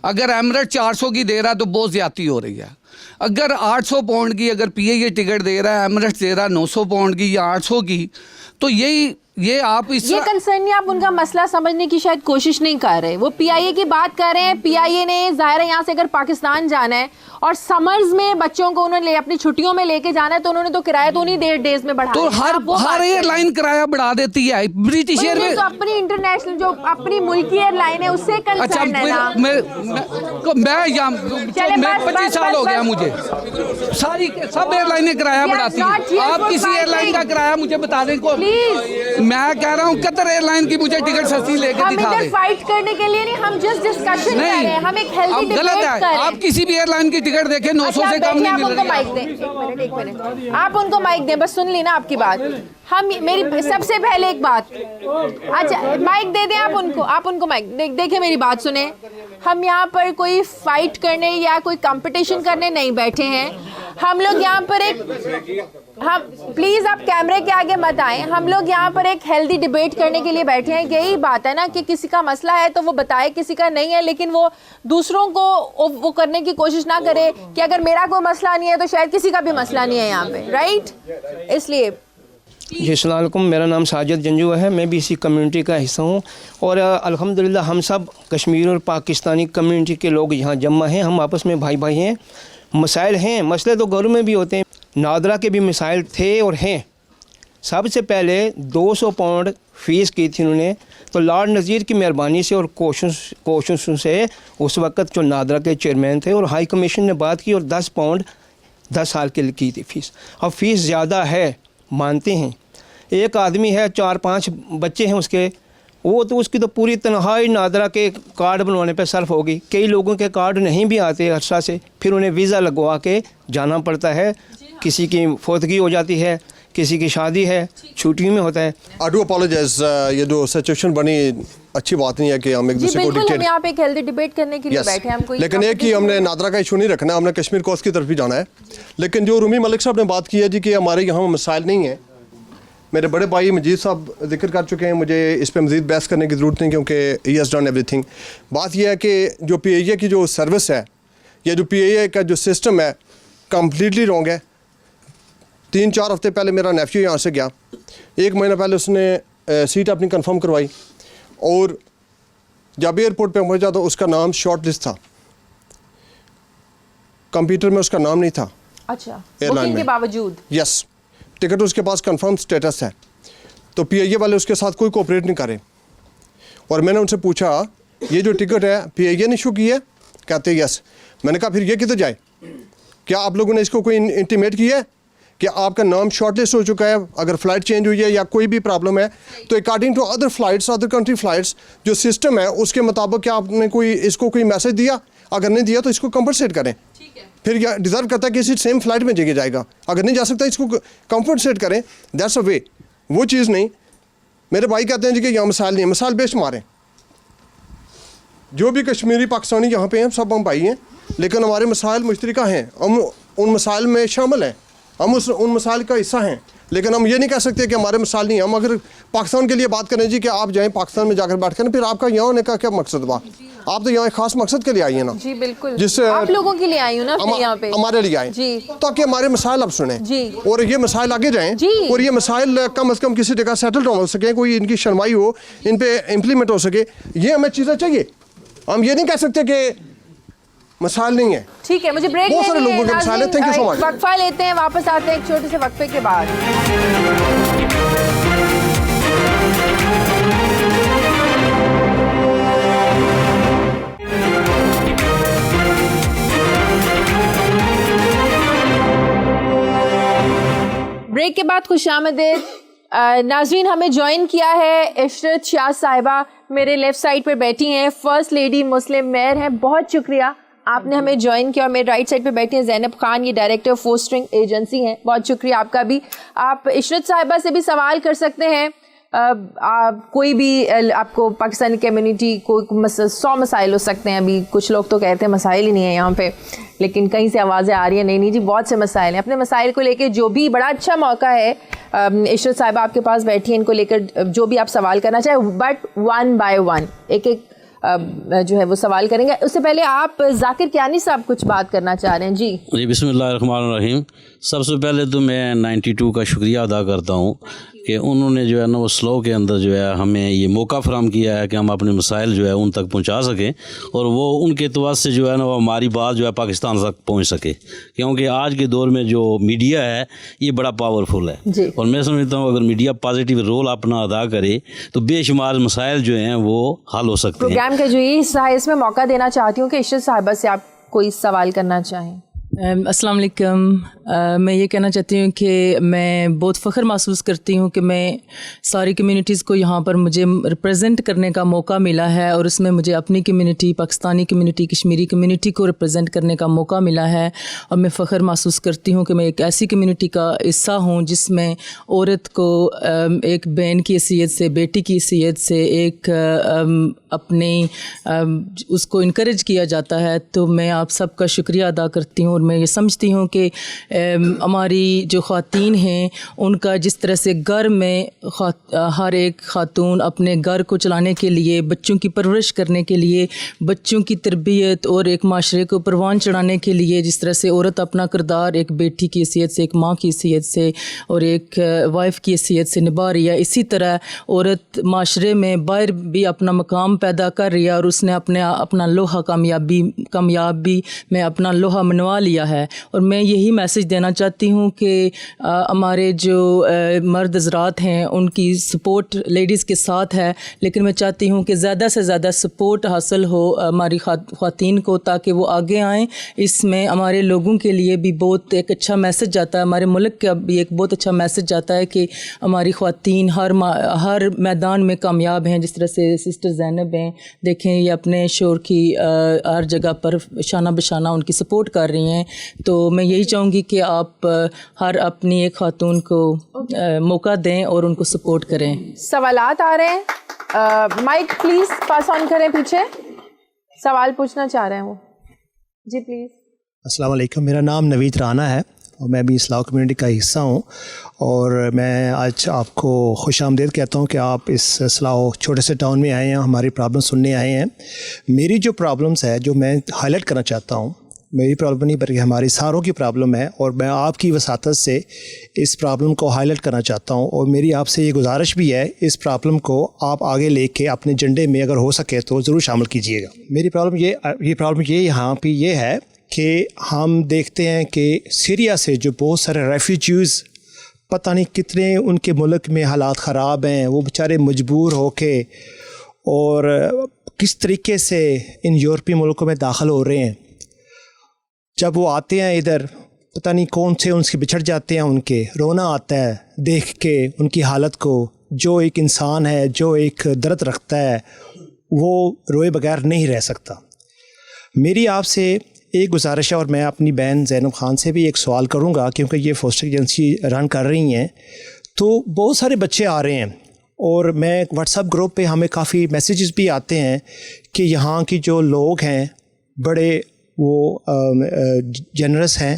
अगर एमरेट 400 की दे रहा है तो बहुत ज़्यादती हो रही है। अगर 800 पाउंड की अगर PIA टिकट दे रहा है, एमरेट्स दे रहा है 900 पाउंड की या 800 की, तो यही ये आप इस ये कंसर्न नहीं, आप उनका मसला समझने की शायद कोशिश नहीं कर रहे. वो PIA की बात कर रहे हैं. PIA ने ज़ाहिर है यहाँ से अगर पाकिस्तान जाना है और समर्स में बच्चों को उन्होंने अपनी छुट्टियों में लेके जाना है तो उन्होंने तो किराया तो नहीं डेज में बढ़ाया. तो हर एयरलाइन किराया बढ़ा देती है. ब्रिटिश एयरवेज तो अपनी इंटरनेशनल जो अपनी मुल्की एयरलाइन है उससे कंसर्न है ना. मैं 25 साल हो गया मुझे, सारी सब एयरलाइनें किराया बढ़ाती हैं. आप किसी एयरलाइन का किराया मुझे बता दें को. मैं कह रहा हूँ कतर एयरलाइन की मुझे टिकट सस्ती लेके दिखा दें. फाइट करने के लिए नहीं, हम जस्ट डिस्कशन कर रहे हैं. हम एक हेल्दी डिबेट गलत कर रहे है. हैं. आप किसी भी एयरलाइन की टिकट देखें 900 से कम नहीं मिल रही. माइक दें, एक मिनट आप उनको माइक दें, बस सुन ली ना आपकी बात. हम मेरी सबसे पहले एक बात, अच्छा माइक दे दें आप उनको माइक देखिए मेरी बात सुने. हम यहाँ पर कोई फाइट करने या कोई कंपटीशन करने नहीं बैठे हैं. हम लोग यहाँ पर हम प्लीज़ आप कैमरे के आगे मत आएं. हम लोग यहाँ पर एक हेल्दी डिबेट करने के लिए बैठे हैं. यही बात है ना कि किसी का मसला है तो वो बताए, किसी का नहीं है, लेकिन वो दूसरों को वो करने की कोशिश ना करे कि अगर मेरा कोई मसला नहीं है तो शायद किसी का भी मसला नहीं है यहाँ पे, राइट. इसलिए जी अस्सलाम वालेकुम, मेरा नाम साजिद जंजू है. मैं भी इसी कम्युनिटी का हिस्सा हूँ और अल्हम्दुलिल्लाह हम सब कश्मीर और पाकिस्तानी कम्युनिटी के लोग यहाँ जमा हैं. हम आपस में भाई भाई हैं. मसाइल हैं, मसले तो घरों में भी होते हैं. नादरा के भी मसाइल थे और हैं. सबसे पहले 200 पाउंड फ़ीस की थी उन्होंने, तो लॉर्ड नज़ीर की मेहरबानी से और कोशिशों से उस वक़्त जो नादरा के चेयरमैन थे और हाई कमीशन ने बात की और 10 पाउंड 10 साल के लिए की थी फ़ीस. अब फ़ीस ज़्यादा है, मानते हैं. एक आदमी है, 4-5 बच्चे हैं उसके, वो तो उसकी तो पूरी तनख्वाही नादरा के कार्ड बनवाने पे सर्फ होगी. कई लोगों के कार्ड नहीं भी आते अरसा से, फिर उन्हें वीज़ा लगवा के जाना पड़ता है. किसी की फौतगी हो जाती है, किसी की शादी है, छुट्टी में होता है. I do apologise. ये जो सिचुएशन बनी अच्छी बात नहीं है कि हम एक दूसरे को बिल्कुल हम यहाँ पे एक हेल्दी डिबेट करने के लिए बैठे हैं. हम कोई लेकिन एक ही हमने नादरा का इशू नहीं रखना, हमने कश्मीर कोस्ट की तरफ भी जाना है. लेकिन जो रूमी मलिक साहब ने बात की है जी कि हमारे यहाँ मसाइल नहीं है, मेरे बड़े भाई मजीद साहब जिक्र कर चुके हैं, मुझे इस पर मज़ीद बहस करने की ज़रूरत नहीं क्योंकि ही हैज़ डन एवरीथिंग. बात यह है कि जो PIA की जो सर्विस है या जो PIA का जो सिस्टम है कम्प्लीटली रॉन्ग है. 3-4 हफ्ते पहले मेरा नेफ्यू यहाँ से गया, 1 महीना पहले उसने सीट अपनी कंफर्म करवाई और जब एयरपोर्ट पे पहुँचा तो उसका नाम शॉर्ट लिस्ट था, कंप्यूटर में उसका नाम नहीं था. अच्छा, एयरलाइन के बावजूद यस, टिकट उसके पास कंफर्म स्टेटस है. तो PIA वाले उसके साथ कोई कोऑपरेट नहीं करे. और मैंने उनसे पूछा ये जो टिकट है PIA ने इशू की है? कहते यस. मैंने कहा फिर ये किधर जाए? क्या आप लोगों ने इसको कोई इंटीमेट किया है कि आपका नाम शॉर्ट लिस्ट हो चुका है, अगर फ़्लाइट चेंज हुई है या कोई भी प्रॉब्लम है तो according to other flights, other country flights, जो सिस्टम है उसके मुताबिक क्या आपने इसको कोई मैसेज दिया? अगर नहीं दिया तो इसको कंपनसेट करें. फिर यह डिज़र्व करता है कि इसी सेम फ्लाइट में जगह जाएगा. अगर नहीं जा सकता इसको कंपनसेट करें. दैट्स अ वे. वो चीज़ नहीं. मेरे भाई कहते हैं जी कि यहाँ मसाइल नहीं है, मसाइल बेस्ट मारें. जो भी कश्मीरी पाकिस्तानी यहाँ पे हैं सब हम भाई हैं, लेकिन हमारे मसाइल मुश्तरका हैं. हम उन मसाइल में शामिल हैं, हम उन मसाइल का हिस्सा हैं. लेकिन हम ये नहीं कह सकते कि हमारे मसाइल नहीं. हम अगर पाकिस्तान के लिए बात करें जी कि आप जाएँ पाकिस्तान में जाकर बैठ करें, फिर आपका यहाँ होने का क्या मकसद हुआ? आप तो यहाँ एक खास मकसद के लिए आई है ना. जी बिल्कुल, जिससे आप लोगों के लिए आई हूँ ना यहाँ पे, हमारे लिए आए जी, ताकि हमारे मसाइल अब सुने और ये मसाइल आगे जाएं और ये मसाइल कम से कम किसी जगह सेटल हो सके, कोई इनकी शर्माई हो, इन पे इम्प्लीमेंट हो सके. ये हमें चीज़ें चाहिए. हम ये नहीं कह सकते कि मसाइल नहीं है. ठीक है, मुझे ब्रेक बहुत सारे लोगों के मसाइल है. Thank you so much. वक्फा लेते हैं, वापस आते हैं एक छोटे से वक्फे के बाद. ब्रेक के बाद खुशामदीद. नाज़रीन, हमें ज्वाइन किया है इशरत शाह साहिबा, मेरे लेफ़्ट साइड पर बैठी हैं, फ़र्स्ट लेडी मुस्लिम मेयर हैं. बहुत शुक्रिया आपने हमें ज्वाइन किया. और मेरे राइट साइड पे बैठी हैं ज़ैनब खान, ये डायरेक्टर फोस्टरिंग एजेंसी हैं. बहुत शुक्रिया आपका भी. आप इशरत साहिबा से भी सवाल कर सकते हैं. कोई भी आपको पाकिस्तानी कम्युनिटी को 100 मसाइल हो सकते हैं. अभी कुछ लोग तो कहते हैं मसाइल ही नहीं है यहाँ पे, लेकिन कहीं से आवाज़ें आ रही हैं नहीं जी बहुत से मसाइल हैं. अपने मसाइल को लेकर जो भी, बड़ा अच्छा मौका है, इशरत साहिबा आपके पास बैठी हैं, इनको लेकर जो भी आप सवाल करना चाहें, बट 1 by 1 एक जो है वो सवाल करेंगे. उससे पहले आप जाकिर कियानी साहब कुछ बात करना चाह रहे हैं. जी बिस्मिल्लाहिर्रहमानिर्रहीम. सबसे पहले तो मैं 92 का शुक्रिया अदा करता हूँ کہ انہوں نے جو ہے نا وہ سلو کے اندر جو ہے ہمیں یہ موقع فراہم کیا ہے کہ ہم اپنے مسائل جو ہے ان تک پہنچا سکیں، اور وہ ان کے اعتبار سے جو ہے نا وہ ہماری بات جو ہے پاکستان تک پہنچ سکے، کیونکہ آج کے دور میں جو میڈیا ہے یہ بڑا پاورفل ہے، اور میں سمجھتا ہوں اگر میڈیا پازیٹیو رول اپنا ادا کرے تو بے شمار مسائل جو ہیں وہ حل ہو سکتے ہیں۔ پروگرام کا جو یہ حصہ ہے اس میں موقع دینا چاہتی ہوں کہ عشرت صاحبہ سے آپ کوئی سوال کرنا چاہیں۔ السلام علیکم، میں یہ کہنا چاہتی ہوں کہ میں بہت فخر محسوس کرتی ہوں کہ میں ساری کمیونٹیز کو یہاں پر مجھے ریپرزینٹ کرنے کا موقع ملا ہے، اور اس میں مجھے اپنی community, Pakistani community, Kashmiri community کو ریپرزینٹ کرنے کا موقع ملا ہے، اور میں فخر محسوس کرتی ہوں کہ میں ایک ایسی کمیونٹی کا حصہ ہوں جس میں عورت کو ایک بہن کی حیثیت سے، بیٹی کی حیثیت سے ایک اپنی اس کو انکریج کیا جاتا ہے۔ تو میں آپ سب کا شکریہ ادا کرتی ہوں، اور میں یہ سمجھتی ہوں کہ ہماری جو خواتین ہیں ان کا جس طرح سے گھر میں ہر ایک خاتون اپنے گھر کو چلانے کے لیے، بچوں کی پرورش کرنے کے لیے، بچوں کی تربیت اور ایک معاشرے کو پروان چڑھانے کے لیے جس طرح سے عورت اپنا کردار ایک بیٹی کی حیثیت سے، ایک ماں کی حیثیت سے اور ایک وائف کی حیثیت سے نبھا رہی ہے، اسی طرح عورت معاشرے میں باہر بھی اپنا مقام پیدا کر رہی ہے، اور اس نے اپنا لوہا کامیابی میں اپنا لوہا منوا لیا ہے۔ اور میں یہی میسج دینا چاہتی ہوں کہ ہمارے جو مرد حضرات ہیں ان کی سپورٹ لیڈیز کے ساتھ ہے، لیکن میں چاہتی ہوں کہ زیادہ سے زیادہ سپورٹ حاصل ہو ہماری خواتین کو، تاکہ وہ آگے آئیں۔ اس میں ہمارے لوگوں کے لیے بھی بہت ایک اچھا میسج جاتا ہے، ہمارے ملک کا بھی ایک بہت اچھا میسج جاتا ہے کہ ہماری خواتین ہر میدان میں کامیاب ہیں، جس طرح سے سسٹر زینب ہیں، دیکھیں یہ اپنے شوہر کی ہر جگہ پر شانہ بشانہ ان کی سپورٹ کر رہی ہیں۔ تو میں یہی چاہوں گی کہ آپ ہر اپنی ایک خاتون کو موقع دیں اور ان کو سپورٹ کریں۔ سوالات آ رہے ہیں، مائک پلیز پاس آن کریں، پیچھے سوال پوچھنا چاہ رہے ہیں وہ، جی پلیز۔ السلام علیکم، میرا نام نوید رانا ہے اور میں بھی اسلاؤ کمیونٹی کا حصہ ہوں، اور میں آج آپ کو خوش آمدید کہتا ہوں کہ آپ اس اسلاؤ چھوٹے سے ٹاؤن میں آئے ہیں، ہماری پرابلم سننے آئے ہیں۔ میری جو پرابلمس ہے جو میں ہائی لائٹ کرنا چاہتا ہوں، میری پرابلم نہیں بلکہ ہماری ساروں کی پرابلم ہے، اور میں آپ کی وساطت سے اس پرابلم کو ہائی لائٹ کرنا چاہتا ہوں، اور میری آپ سے یہ گزارش بھی ہے اس پرابلم کو آپ آگے لے کے اپنے ایجنڈے میں اگر ہو سکے تو ضرور شامل کیجیے گا۔ میری پرابلم یہ یہاں پہ یہ ہے کہ ہم دیکھتے ہیں کہ سیریا سے جو بہت سارے ریفیوجیز، پتہ نہیں کتنے ان کے ملک میں حالات خراب ہیں، وہ بیچارے مجبور ہو کے اور کس طریقے سے ان یورپی ملکوں میں داخل ہو رہے ہیں۔ جب وہ آتے ہیں ادھر پتہ نہیں کون سے ان سے بچھڑ جاتے ہیں، ان کے رونا آتا ہے دیکھ کے ان کی حالت کو۔ جو ایک انسان ہے، جو ایک درد رکھتا ہے، وہ روئے بغیر نہیں رہ سکتا۔ میری آپ سے ایک گزارش ہے، اور میں اپنی بہن زینب خان سے بھی ایک سوال کروں گا کیونکہ یہ فوسٹر ایجنسی رن کر رہی ہیں، تو بہت سارے بچے آ رہے ہیں، اور میں واٹس ایپ گروپ پہ ہمیں کافی میسیجز بھی آتے ہیں کہ یہاں کی جو لوگ ہیں بڑے وہ جنرس ہیں،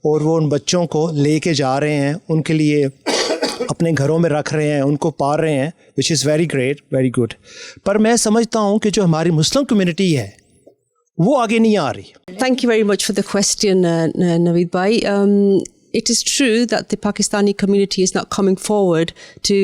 اور وہ ان بچوں کو لے کے جا رہے ہیں، ان کے لیے اپنے گھروں میں رکھ رہے ہیں، ان کو پال رہے ہیں، which is very great, very good. پر میں سمجھتا ہوں کہ جو ہماری مسلم کمیونٹی ہے وہ آگے نہیں آ رہی۔ Thank you very much for the question, Naveed Bhai. It is true that the Pakistani community is not coming forward to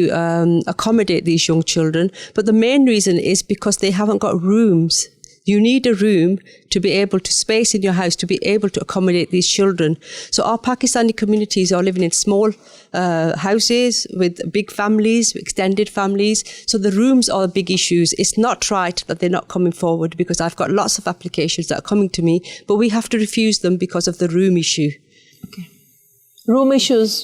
accommodate these young children, but the main reason is because they haven't got rooms. You need a room to be able to space in your house to be able to accommodate these children. So our Pakistani communities are living in small houses with big families, extended families. So the rooms are big issues. It's not right that they're not coming forward, because I've got lots of applications that are coming to me, but we have to refuse them because of the room issue. Okay. Room issues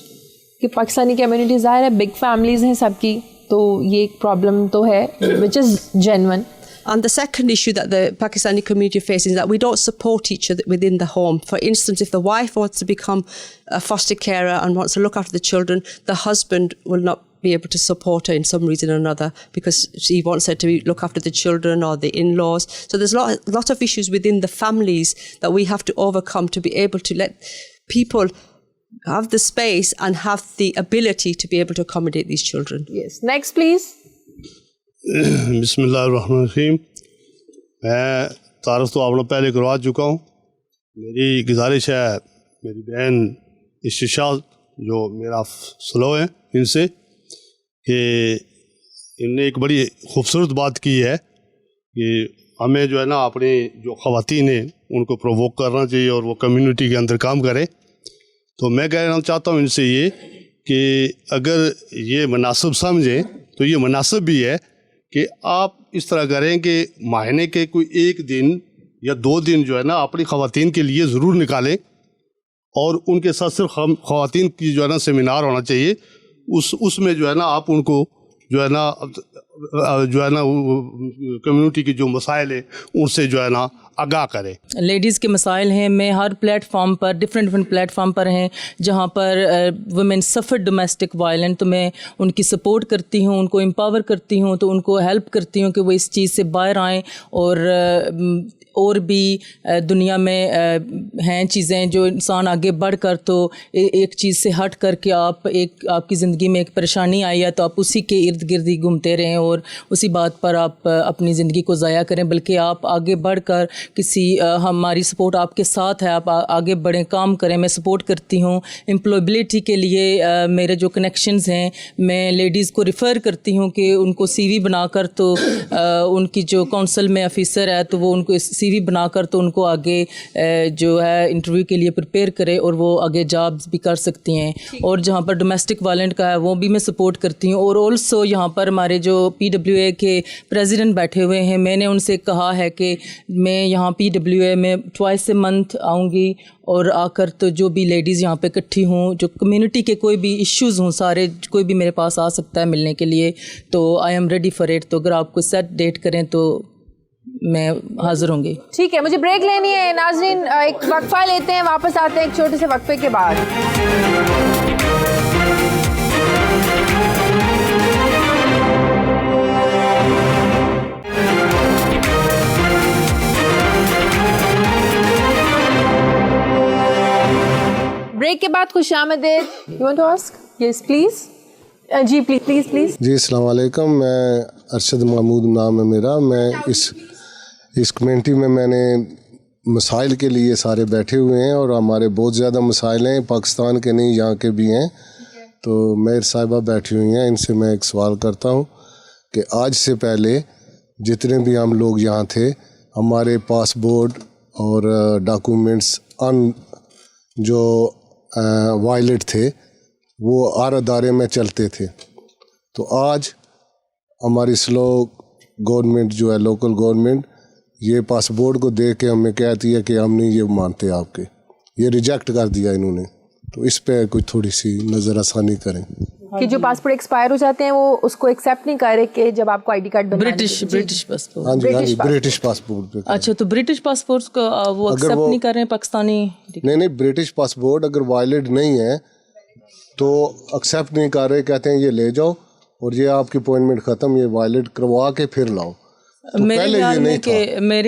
کہ Pakistani community ظاہر ہے big families ہیں سب کی، تو یہ ایک problem تو ہے which is genuine. And the second issue that the Pakistani community faces is that we don't support each other within the home. For instance, if the wife wants to become a foster carer and wants to look after the children, the husband will not be able to support her in some reason or another, because she wants her to look after the children or the in-laws. So there's a lot of issues within the families that we have to overcome to be able to let people have the space and have the ability to be able to accommodate these children. Yes. Next, please. بسم اللہ الرحمن الرحیم۔ میں تعارف تو آپ لوگ پہلے کروا چکا ہوں۔ میری گزارش ہے میری بہن اشرت جو میرا سلو ہے ان سے کہ انہوں نے ایک بڑی خوبصورت بات کی ہے کہ ہمیں جو ہے نا اپنے جو خواتین ہیں ان کو پرووک کرنا چاہیے اور وہ کمیونٹی کے اندر کام کریں. تو میں کہنا چاہتا ہوں ان سے یہ کہ اگر یہ مناسب سمجھیں تو یہ مناسب بھی ہے کہ آپ اس طرح کریں کہ مہینے کے کوئی 1 دن یا 2 دن جو ہے نا اپنی خواتین کے لیے ضرور نکالیں, اور ان کے ساتھ صرف خواتین کی جو ہے نا سیمینار ہونا چاہیے. اس میں جو ہے نا آپ ان کو جو ہے نا کمیونٹی کے جو مسائل ہیں ان سے جو ہے نا آگاہ کرے. لیڈیز کے مسائل ہیں, میں ہر پلیٹ فارم پر ڈفرینٹ پلیٹ فارم پر ہیں جہاں پر ویمن سفر ڈومیسٹک وائلنٹ, تو میں ان کی سپورٹ کرتی ہوں, ان کو امپاور کرتی ہوں, تو ان کو ہیلپ کرتی ہوں کہ وہ اس چیز سے باہر آئیں. اور بھی دنیا میں ہیں چیزیں جو انسان آگے بڑھ کر تو ایک چیز سے ہٹ کر کے آپ کی زندگی میں ایک پریشانی آئی ہے تو آپ اسی کے ارد گرد ہی گھومتے رہیں اور اسی بات پر آپ اپنی زندگی کو ضائع کریں, بلکہ آپ آگے بڑھ کر ہماری سپورٹ آپ کے ساتھ ہے, آپ آگے بڑھیں, کام کریں. میں سپورٹ کرتی ہوں امپلائبلٹی کے لیے. میرے جو کنیکشنز ہیں میں لیڈیز کو ریفر کرتی ہوں کہ ان کو CV بنا کر, تو ان کی جو کونسل میں آفیسر ہے تو وہ ان کو CV بنا کر تو ان کو آگے جو ہے انٹرویو کے لیے پریپیئر کرے اور وہ آگے جابز بھی کر سکتی ہیں. اور جہاں پر ڈومیسٹک وائلنٹ کا ہے وہ بھی میں سپورٹ کرتی ہوں. اور آلسو یہاں پر ہمارے جو PWA کے پریزیڈنٹ بیٹھے ہوئے ہیں, میں نے ان سے کہا ہے کہ میں یہاں PWA میں twice a month آؤں گی, اور آ کر تو جو بھی لیڈیز یہاں پہ اکٹھی ہوں, جو کمیونٹی کے کوئی بھی ایشوز ہوں, سارے کوئی بھی میرے پاس آ سکتا ہے ملنے کے لیے, تو I am ready for it. تو اگر آپ کو سیٹ ڈیٹ کریں تو میں حاضر ہوں گی. ٹھیک ہے, مجھے بریک لینی ہے ناظرین, ایک وقفہ لیتے ہیں, واپس آتے ہیں ایک چھوٹے سے وقفے کے بعد. بریک کے بعد خوش آمدید. You want to ask? Yes please. جی پلیز. جی السلام علیکم, میں ارشد محمود نام ہے میرا. میں اس کمیونٹی میں نے مسائل کے لیے سارے بیٹھے ہوئے ہیں, اور ہمارے بہت زیادہ مسائل ہیں, پاکستان کے نہیں یہاں کے بھی ہیں. تو میر صاحبہ بیٹھی ہوئی ہیں, ان سے میں ایک سوال کرتا ہوں کہ آج سے پہلے جتنے بھی ہم لوگ یہاں تھے, ہمارے پاسپورٹ اور ڈاکومنٹس جو وائلٹ تھے وہ ہر ادارے میں چلتے تھے. تو آج ہماری سلو گورنمنٹ جو ہے, لوکل گورنمنٹ, یہ پاسپورٹ کو دیکھ کے ہمیں کہتی ہے کہ ہم نہیں یہ مانتے آپ کے, یہ ریجیکٹ کر دیا انہوں نے. تو اس پہ کوئی تھوڑی سی نظر ثانی کریں کہ جو پاسپورٹ ایکسپائر ہو جاتے ہیں وہ اس کو ایکسیپٹ نہیں کر رہے کہ جب آپ کو I D card British passport. ہاں جی برٹش پاسپورٹ پہ. اچھا, تو برٹش پاسپورٹ کو وہ ایکسیپٹ نہیں کر رہے ہیں پاکستانی؟ نہیں, برٹش پاسپورٹ اگر وائلڈ نہیں ہے تو ایکسیپٹ نہیں کر رہے, کہتے ہیں یہ لے جاؤ اور یہ آپ کی اپوائنٹمنٹ ختم, یہ وائلڈ کروا کے پھر لاؤ. میرے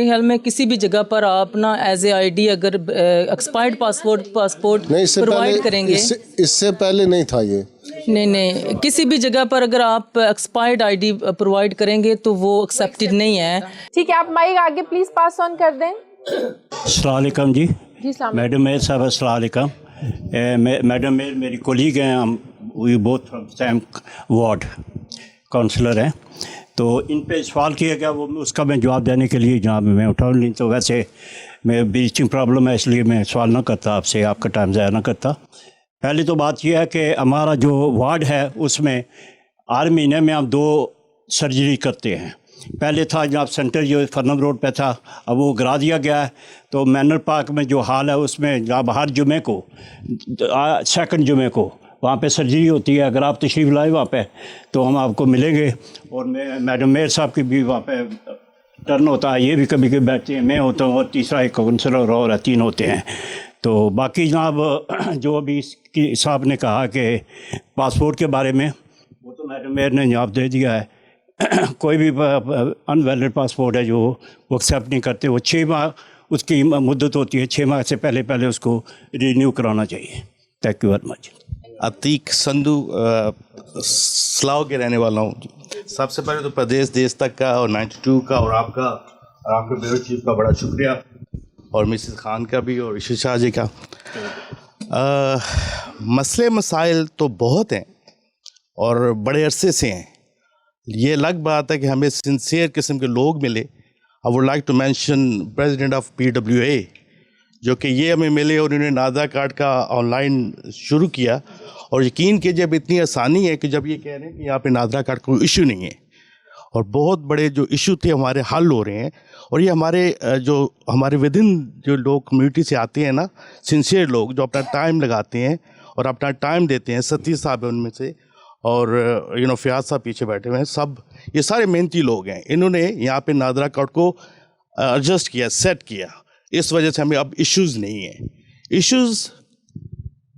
خیال میں کسی بھی جگہ پر آپ نا ایز اے آئی ڈی اگر ایکسپائرڈ پاسپورٹ پرووائڈ کریں گے, اس سے پہلے نہیں تھا یہ. نہیں, کسی بھی جگہ پر اگر آپ ایکسپائرڈ آئی ڈی پرووائڈ کریں گے تو وہ ایکسیپٹڈ نہیں ہے. ٹھیک ہے, آپ مائک آگے پلیز پاس آن کر دیں. السلام علیکم. جی میڈم میر صاحب السلام علیکم. میڈم میری کولیگ ہیں, ہم we both from same ward councillor ہیں. تو ان پہ سوال کیا گیا, وہ اس کا میں جواب دینے کے لیے جناب میں اٹھاؤں, نہیں تو ویسے میں بیچنگ پرابلم ہے اس لیے میں سوال نہ کرتا آپ سے, آپ کا ٹائم ضائع نہ کرتا. پہلی تو بات یہ ہے کہ ہمارا جو وارڈ ہے اس میں ہر مہینے میں ہم 2 سرجری کرتے ہیں. پہلے تھا جناب سینٹر جو فرنم روڈ پہ تھا, اب وہ گرا دیا گیا ہے. تو مینر پارک میں جو ہال ہے اس میں جناب ہر جمعے کو, سیکنڈ جمعے کو وہاں پہ سرجری ہوتی ہے. اگر آپ تشریف لائیں وہاں پہ تو ہم آپ کو ملیں گے. اور میڈم میر صاحب کی بھی وہاں پہ ٹرن ہوتا ہے, یہ بھی کبھی کبھی بیٹھتے ہیں, میں ہوتا ہوں اور تیسرا ایک کونسلر اور 3 ہوتے ہیں. تو باقی جناب جو ابھی صاحب نے کہا کہ پاسپورٹ کے بارے میں, وہ تو میڈم میر نے جواب دے دیا ہے. کوئی بھی ان ویلڈ پاسپورٹ ہے جو وہ ایکسیپٹ نہیں کرتے. وہ 6 ماہ اس کی مدت ہوتی ہے, 6 ماہ سے پہلے اس کو رینیو کرانا چاہیے. Thank you very much. Atiq Sandhu سلاؤ کے رہنے والا ہوں. سب سے پہلے تو پردیش دیش تک کا اور 92 کا اور آپ کے بیورو چیف کا بڑا شکریہ, اور مسز خان کا بھی, اور عشرت شاہ جی کا. مسائل تو بہت ہیں, اور بڑے عرصے سے ہیں. یہ الگ بات ہے کہ ہمیں سنسیئر قسم کے لوگ ملے. I would like to mention President of PWA, جو کہ یہ ہمیں ملے اور انہوں نے نادرا کارڈ کا آن لائن شروع کیا. اور یقین کیجیے اب اتنی آسانی ہے کہ جب یہ کہہ رہے ہیں کہ یہاں پہ نادرا کارڈ کوئی ایشو نہیں ہے, اور بہت بڑے جو ایشو تھے ہمارے حل ہو رہے ہیں. اور یہ ہمارے ودن جو لوگ کمیونٹی سے آتے ہیں نا, سنسیئر لوگ جو اپنا ٹائم لگاتے ہیں اور اپنا ٹائم دیتے ہیں. ستیش صاحب ہیں ان میں سے, اور فیاض صاحب پیچھے بیٹھے ہوئے ہیں, سب یہ سارے محنتی لوگ ہیں. انہوں نے یہاں پہ نادرا کارڈ کو ایڈجسٹ کیا, سیٹ کیا. اس وجہ سے ہمیں اب ایشوز نہیں ہیں. ایشوز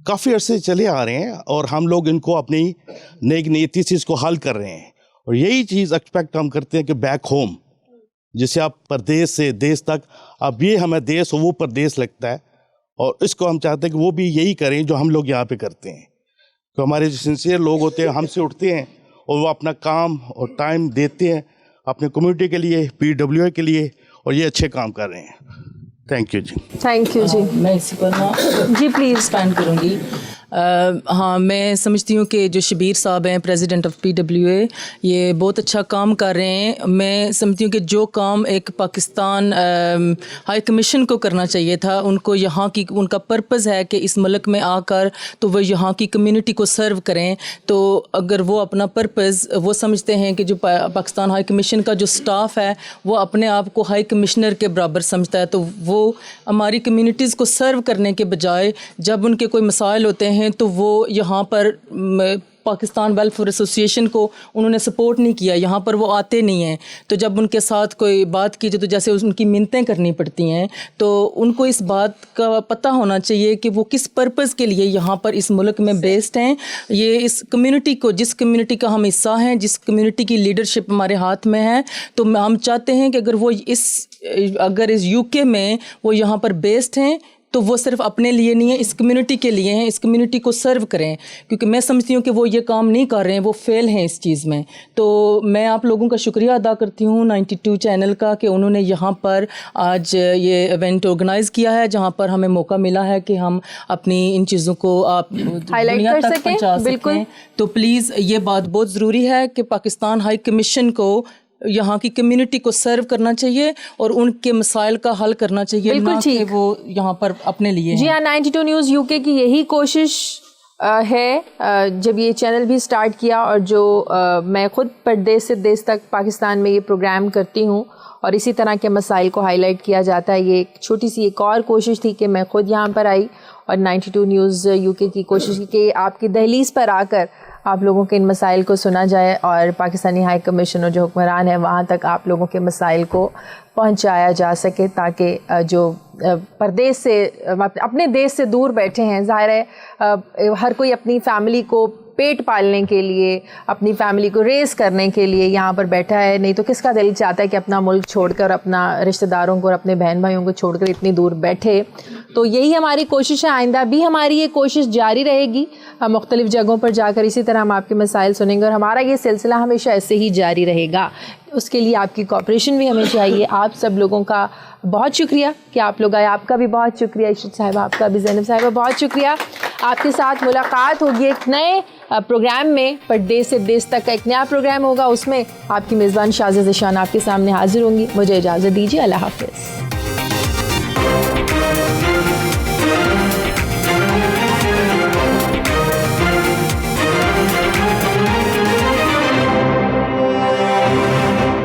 کافی عرصے چلے آ رہے ہیں اور ہم لوگ ان کو اپنی نیک نیتی سے اس کو حل کر رہے ہیں. اور یہی چیز ایکسپیکٹ ہم کرتے ہیں کہ بیک ہوم, جسے آپ پردیس سے دیس تک, اب یہ ہمیں دیس وہ پردیس لگتا ہے, اور اس کو ہم چاہتے ہیں کہ وہ بھی یہی کریں جو ہم لوگ یہاں پہ کرتے ہیں. تو ہمارے جو سنسیئر لوگ ہوتے ہیں ہم سے اٹھتے ہیں اور وہ اپنا کام اور ٹائم دیتے ہیں اپنے کمیونٹی کے لیے, PWA کے لیے, اور یہ اچھے کام کر رہے ہیں. تھینک یو جی. تھینک یو جی. میں اسی پر جی پلیز ایکسپینڈ کروں گی. ہاں, میں سمجھتی ہوں کہ جو شبیر صاحب ہیں پریزیڈنٹ آف PWA, یہ بہت اچھا کام کر رہے ہیں. میں سمجھتی ہوں کہ جو کام ایک پاکستان ہائی کمیشن کو کرنا چاہیے تھا, ان کو یہاں کی, ان کا پرپز ہے کہ اس ملک میں آ کر تو وہ یہاں کی کمیونٹی کو سرو کریں. تو اگر وہ اپنا پرپز وہ سمجھتے ہیں کہ جو پاکستان ہائی کمیشن کا جو سٹاف ہے وہ اپنے آپ کو ہائی کمشنر کے برابر سمجھتا ہے, تو وہ ہماری کمیونٹیز کو سرو کرنے کے بجائے جب ان کے کوئی مسائل ہوتے ہیں تو وہ یہاں پر پاکستان ویلفیئر ایسوسیشن کو انہوں نے سپورٹ نہیں کیا, یہاں پر وہ آتے نہیں ہیں. تو جب ان کے ساتھ کوئی بات کی جائے تو جیسے ان کی منتیں کرنی پڑتی ہیں, تو ان کو اس بات کا پتہ ہونا چاہیے کہ وہ کس پرپز کے لیے یہاں پر اس ملک میں بیسڈ ہیں. یہ اس کمیونٹی کو, جس کمیونٹی کا ہم حصہ ہیں, جس کمیونٹی کی لیڈرشپ ہمارے ہاتھ میں ہے, تو ہم چاہتے ہیں کہ اگر اس UK میں وہ یہاں پر بیسڈ ہیں تو وہ صرف اپنے لیے نہیں ہے, اس کمیونٹی کے لیے ہیں, اس کمیونٹی کو سرو کریں. کیونکہ میں سمجھتی ہوں کہ وہ یہ کام نہیں کر رہے ہیں, وہ فیل ہیں اس چیز میں. تو میں آپ لوگوں کا شکریہ ادا کرتی ہوں 92 چینل کا کہ انہوں نے یہاں پر آج یہ ایونٹ آرگنائز کیا ہے, جہاں پر ہمیں موقع ملا ہے کہ ہم اپنی ان چیزوں کو آپ دنیا تک پہنچا سکیں. تو پلیز یہ بات بہت ضروری ہے کہ پاکستان ہائی کمیشن کو یہاں کی کمیونٹی کو سرو کرنا چاہیے اور ان کے مسائل کا حل کرنا چاہیے, نہ کہ وہ یہاں پر اپنے لیے. جی ہاں, 92 نیوز UK کی یہی کوشش ہے جب یہ چینل بھی سٹارٹ کیا, اور جو میں خود پردیس سے دیس تک پاکستان میں یہ پروگرام کرتی ہوں اور اسی طرح کے مسائل کو ہائی لائٹ کیا جاتا ہے. یہ ایک چھوٹی سی ایک اور کوشش تھی کہ میں خود یہاں پر آئی اور 92 نیوز UK کی کوشش کی کہ آپ کی دہلیز پر آ کر آپ لوگوں کے ان مسائل کو سنا جائے, اور پاکستانی ہائی کمیشن اور جو حکمران ہیں وہاں تک آپ لوگوں کے مسائل کو پہنچایا جا سکے, تاکہ جو پردیس سے, اپنے دیش سے دور بیٹھے ہیں, ظاہر ہے ہر کوئی اپنی فیملی کو پیٹ پالنے کے لیے, اپنی فیملی کو ریز کرنے کے لیے یہاں پر بیٹھا ہے, نہیں تو کس کا دل چاہتا ہے کہ اپنا ملک چھوڑ کر, اپنا رشتہ داروں کو اور اپنے بہن بھائیوں کو چھوڑ کر اتنی دور بیٹھے. تو یہی ہماری کوشش ہے, آئندہ بھی ہماری یہ کوشش جاری رہے گی, ہم مختلف جگہوں پر جا کر اسی طرح ہم آپ کے مسائل سنیں گے, اور ہمارا یہ سلسلہ ہمیشہ ایسے ہی جاری رہے گا. اس کے لیے آپ کی کوآپریشن بھی ہمیں چاہیے. آپ سب لوگوں کا بہت شکریہ کہ آپ لوگ آئے, آپ کا بھی بہت شکریہ عشرت صاحبہ, آپ کا بھی زینب صاحبہ بہت شکریہ. آپ کے ساتھ ملاقات ہوگی ایک نئے پروگرام میں, پردیس سے دیس تک کا ایک نیا پروگرام ہوگا, اس میں آپ کی میزبان شازیہ ذیشان آپ کے سامنے حاضر ہوں گی. مجھے اجازت دیجیے, اللہ حافظ.